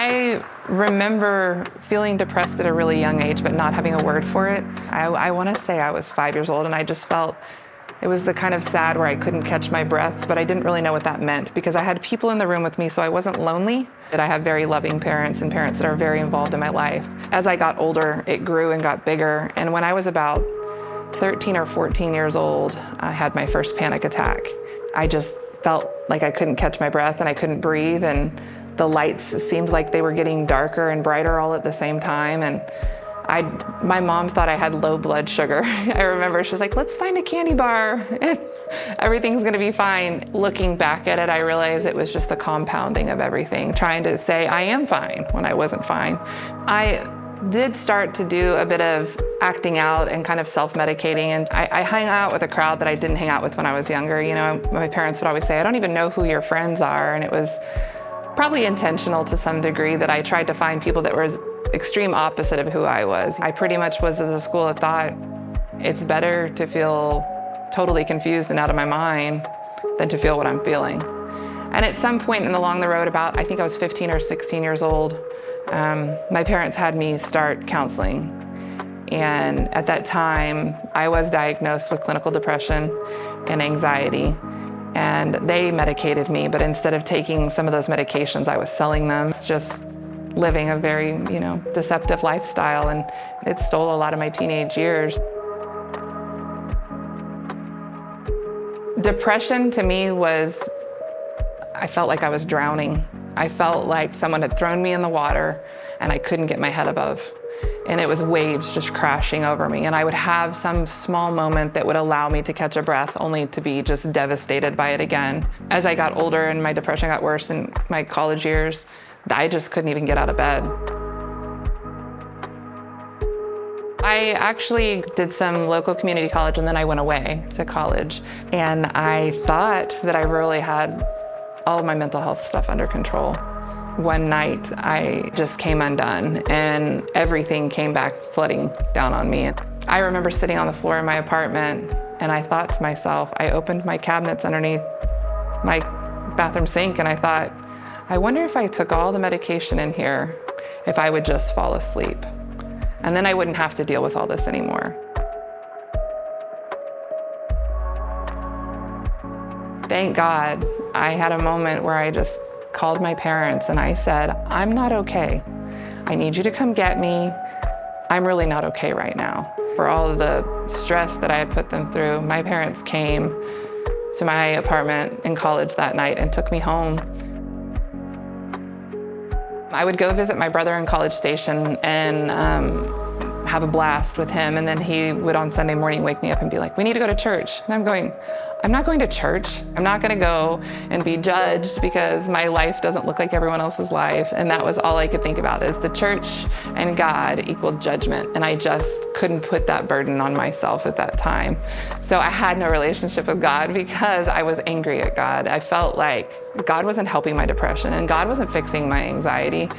I remember feeling depressed at a really young age, but not having a word for it. I want to say I was 5 years old, and I just felt it was the kind of sad where I couldn't catch my breath, but I didn't really know what that meant because I had people in the room with me, so I wasn't lonely. But I have very loving parents and parents that are very involved in my life. As I got older, it grew and got bigger, and when I was about 13 or 14 years old, I had my first panic attack. I just felt like I couldn't catch my breath and I couldn't breathe, and the lights seemed like they were getting darker and brighter all at the same time. And my mom thought I had low blood sugar. I remember she was like, let's find a candy bar and everything's gonna be fine. Looking back at it, I realized it was just the compounding of everything, trying to say I am fine when I wasn't fine. I did start to do a bit of acting out and kind of self-medicating, and I hung out with a crowd that I didn't hang out with when I was younger. You know, my parents would always say, I don't even know who your friends are, and it was probably intentional to some degree that I tried to find people that were extreme opposite of who I was. I pretty much was at the school that thought it's better to feel totally confused and out of my mind than to feel what I'm feeling. And at some point along the road, about, I think I was 15 or 16 years old, my parents had me start counseling. And at that time, I was diagnosed with clinical depression and anxiety. And they medicated me, but instead of taking some of those medications, I was selling them, just living a very, deceptive lifestyle, and it stole a lot of my teenage years. Depression to me was, I felt like I was drowning. I felt like someone had thrown me in the water and I couldn't get my head above. And it was waves just crashing over me. And I would have some small moment that would allow me to catch a breath, only to be just devastated by it again. As I got older and my depression got worse in my college years, I just couldn't even get out of bed. I actually did some local community college, and then I went away to college. And I thought that I really had all of my mental health stuff under control. One night, I just came undone, and everything came back flooding down on me. I remember sitting on the floor in my apartment, and I thought to myself, I opened my cabinets underneath my bathroom sink, and I thought, I wonder if I took all the medication in here, if I would just fall asleep. And then I wouldn't have to deal with all this anymore. Thank God, I had a moment where I just called my parents and I said, I'm not okay. I need you to come get me. I'm really not okay right now. For all of the stress that I had put them through, my parents came to my apartment in college that night and took me home. I would go visit my brother in College Station and have a blast with him, and then he would on Sunday morning wake me up and be like, we need to go to church. And I'm going, I'm not going to church. I'm not gonna go and be judged because my life doesn't look like everyone else's life. And that was all I could think about, is the church and God equaled judgment. And I just couldn't put that burden on myself at that time. So I had no relationship with God because I was angry at God. I felt like God wasn't helping my depression and God wasn't fixing my anxiety.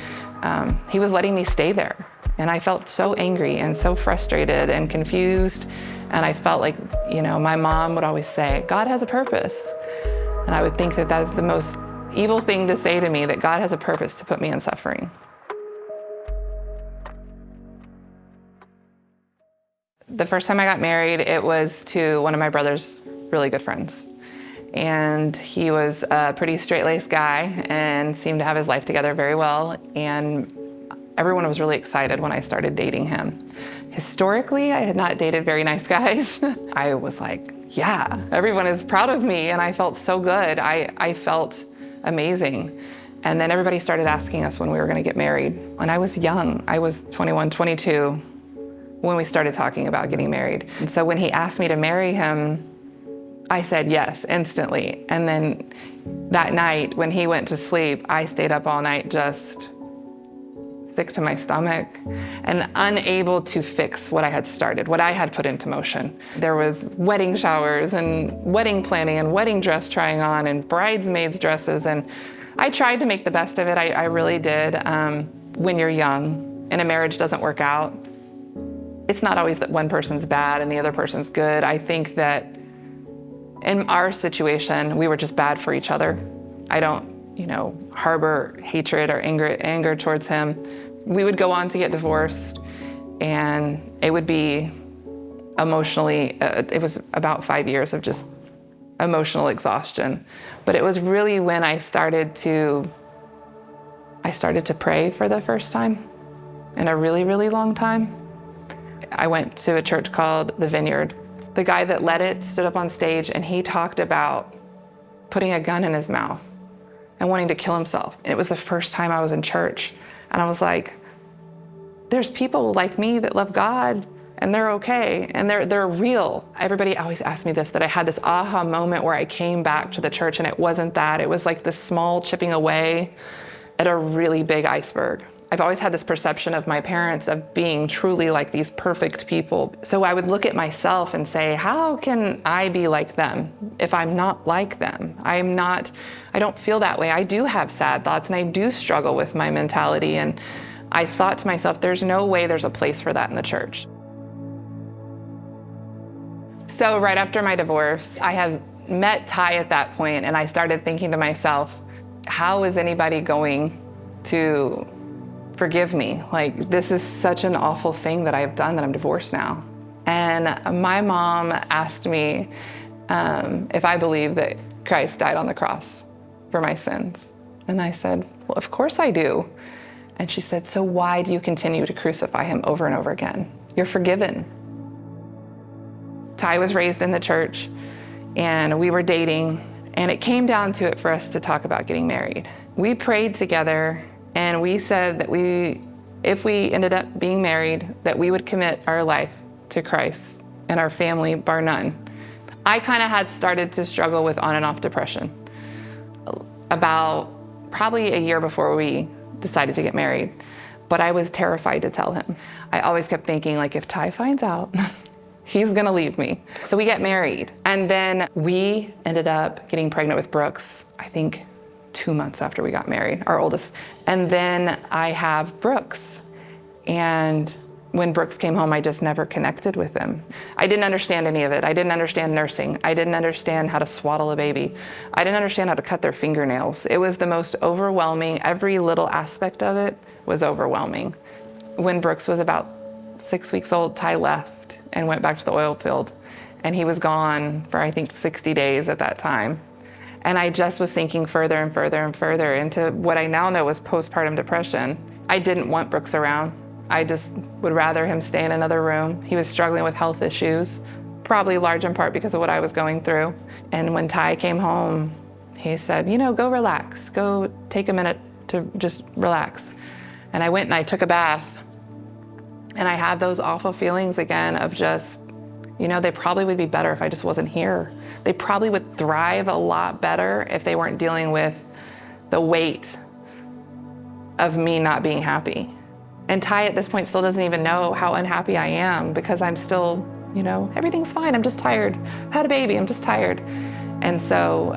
He was letting me stay there. And I felt so angry and so frustrated and confused. And I felt like, my mom would always say, God has a purpose. And I would think that that's the most evil thing to say to me, that God has a purpose to put me in suffering. The first time I got married, it was to one of my brother's really good friends. And he was a pretty straight-laced guy and seemed to have his life together very well. And everyone was really excited when I started dating him. Historically, I had not dated very nice guys. I was like, yeah, everyone is proud of me, and I felt so good. I felt amazing. And then everybody started asking us when we were gonna get married. And I was young, I was 21, 22, when we started talking about getting married. And so when he asked me to marry him, I said yes, instantly. And then that night, when he went to sleep, I stayed up all night just sick to my stomach and unable to fix what I had started, what I had put into motion. There was wedding showers and wedding planning and wedding dress trying on and bridesmaids dresses. And I tried to make the best of it. I really did. When you're young and a marriage doesn't work out, it's not always that one person's bad and the other person's good. I think that in our situation, we were just bad for each other. I don't harbor hatred or anger towards him. We would go on to get divorced, and it would be emotionally, it was about 5 years of just emotional exhaustion. But it was really when I started to pray for the first time in a really, really long time. I went to a church called The Vineyard. The guy that led it stood up on stage and he talked about putting a gun in his mouth and wanting to kill himself. And it was the first time I was in church. And I was like, there's people like me that love God and they're okay and they're real. Everybody always asks me this, that I had this aha moment where I came back to the church, and it wasn't that. It was like this small chipping away at a really big iceberg. I've always had this perception of my parents of being truly like these perfect people. So I would look at myself and say, how can I be like them if I'm not like them? I don't feel that way. I do have sad thoughts and I do struggle with my mentality. And I thought to myself, there's no way there's a place for that in the church. So right after my divorce, I had met Ty at that point, and I started thinking to myself, how is anybody going to forgive me? Like, this is such an awful thing that I've done, that I'm divorced now. And my mom asked me if I believe that Christ died on the cross for my sins. And I said, well, of course I do. And she said, so why do you continue to crucify him over and over again? You're forgiven. Ty was raised in the church, and we were dating, and it came down to it for us to talk about getting married. We prayed together, and we said that if we ended up being married, that we would commit our life to Christ and our family, bar none. I kind of had started to struggle with on and off depression about probably a year before we decided to get married, but I was terrified to tell him. I always kept thinking, like, if Ty finds out, he's gonna leave me. So we get married, and then we ended up getting pregnant with Brooks, I think 2 months after we got married, our oldest. And then I have Brooks. And when Brooks came home, I just never connected with him. I didn't understand any of it. I didn't understand nursing. I didn't understand how to swaddle a baby. I didn't understand how to cut their fingernails. It was the most overwhelming. Every little aspect of it was overwhelming. When Brooks was about 6 weeks old, Ty left and went back to the oil field. And he was gone for, I think, 60 days at that time. And I just was sinking further and further and further into what I now know was postpartum depression. I didn't want Brooks around. I just would rather him stay in another room. He was struggling with health issues, probably large in part because of what I was going through. And when Ty came home, he said, go relax. Go take a minute to just relax. And I went and I took a bath. And I had those awful feelings again of just, they probably would be better if I just wasn't here. They probably would thrive a lot better if they weren't dealing with the weight of me not being happy. And Ty at this point still doesn't even know how unhappy I am, because I'm still, everything's fine. I'm just tired. I've had a baby. I'm just tired. And so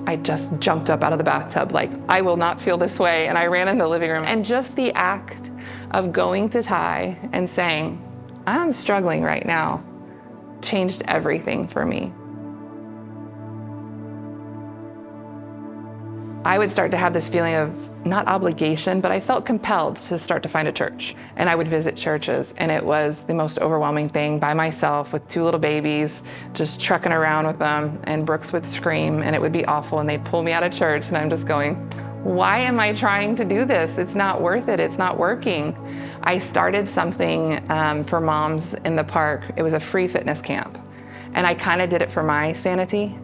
I just jumped up out of the bathtub like, I will not feel this way. And I ran in the living room. And just the act of going to Ty and saying, I'm struggling right now, changed everything for me. I would start to have this feeling of not obligation, but I felt compelled to start to find a church. And I would visit churches, and it was the most overwhelming thing, by myself with 2 little babies, just trucking around with them, and Brooks would scream and it would be awful, and they'd pull me out of church, and I'm just going, why am I trying to do this? It's not worth it. It's not working. I started something for moms in the park. It was a free fitness camp. And I kind of did it for my sanity.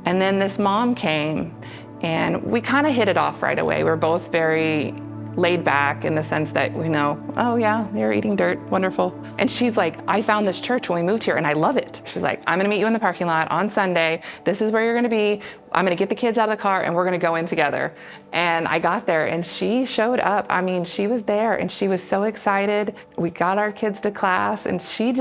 And then this mom came, and we kind of hit it off right away. We're both very laid back in the sense that we know, oh yeah, you're eating dirt, wonderful. And she's like, I found this church when we moved here and I love it. She's like, I'm gonna meet you in the parking lot on Sunday. This is where you're gonna be. I'm gonna get the kids out of the car and we're gonna go in together. And I got there and she showed up. I mean, she was there and she was so excited. We got our kids to class and she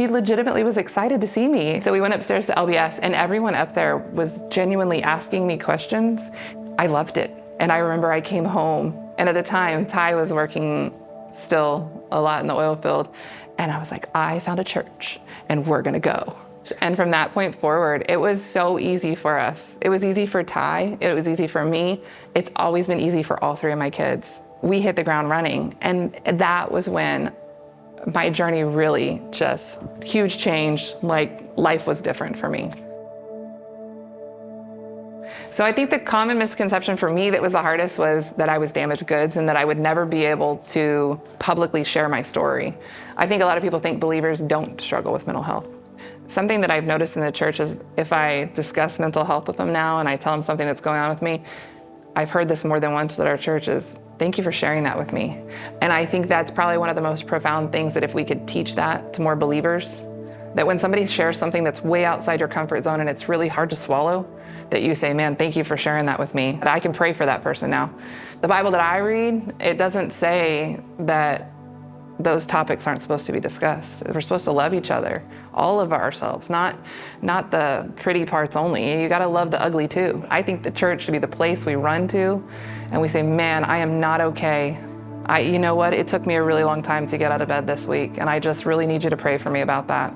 legitimately was excited to see me. So we went upstairs to LBS and everyone up there was genuinely asking me questions. I loved it. And I remember I came home, and at the time, Ty was working still a lot in the oil field. And I was like, I found a church and we're gonna go. And from that point forward, it was so easy for us. It was easy for Ty. It was easy for me. It's always been easy for all three of my kids. We hit the ground running. And that was when my journey really just huge change, like life was different for me. So I think the common misconception for me that was the hardest was that I was damaged goods and that I would never be able to publicly share my story. I think a lot of people think believers don't struggle with mental health. Something that I've noticed in the church is if I discuss mental health with them now and I tell them something that's going on with me, I've heard this more than once at our church is, thank you for sharing that with me. And I think that's probably one of the most profound things, that if we could teach that to more believers, that when somebody shares something that's way outside your comfort zone and it's really hard to swallow, that you say, man, thank you for sharing that with me. That I can pray for that person now. The Bible that I read, it doesn't say that those topics aren't supposed to be discussed. We're supposed to love each other, all of ourselves, not the pretty parts only. You gotta love the ugly too. I think the church should be the place we run to and we say, man, I am not okay. You know what? It took me a really long time to get out of bed this week, and I just really need you to pray for me about that.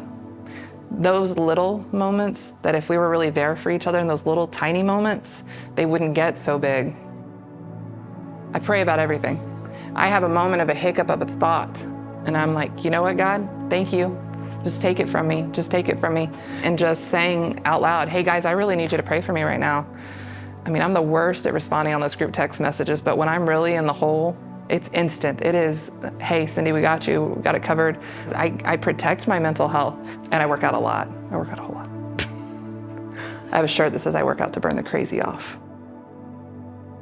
Those little moments, that if we were really there for each other in those little tiny moments, they wouldn't get so big. I pray about everything. I have a moment of a hiccup of a thought, and I'm like, you know what, God? Thank you. Just take it from me. Just take it from me. And just saying out loud, hey guys, I really need you to pray for me right now. I mean, I'm the worst at responding on those group text messages, but when I'm really in the hole, it's instant. It is, hey, Cindy, we got you. We got it covered. I protect my mental health, and I work out a lot. I work out a whole lot. I have a shirt that says I work out to burn the crazy off.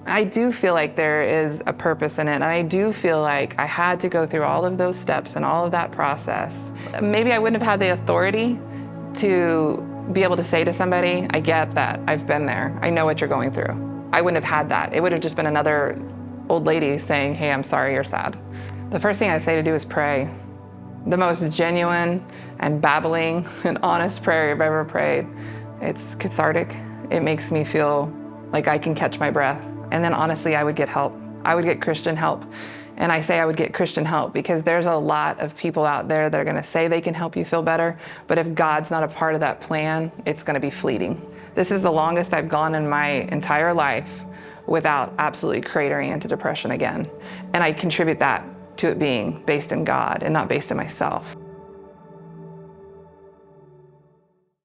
I do feel like there is a purpose in it, and I do feel like I had to go through all of those steps and all of that process. Maybe I wouldn't have had the authority to be able to say to somebody, I get that, I've been there, I know what you're going through. I wouldn't have had that. It would have just been another old lady saying, hey, I'm sorry you're sad. The first thing I say to do is pray. The most genuine and babbling and honest prayer I've ever prayed. It's cathartic. It makes me feel like I can catch my breath. And then honestly, I would get help. I would get Christian help. And I say I would get Christian help because there's a lot of people out there that are gonna say they can help you feel better, but if God's not a part of that plan, it's gonna be fleeting. This is the longest I've gone in my entire life without absolutely cratering into depression again. And I contribute that to it being based in God and not based in myself.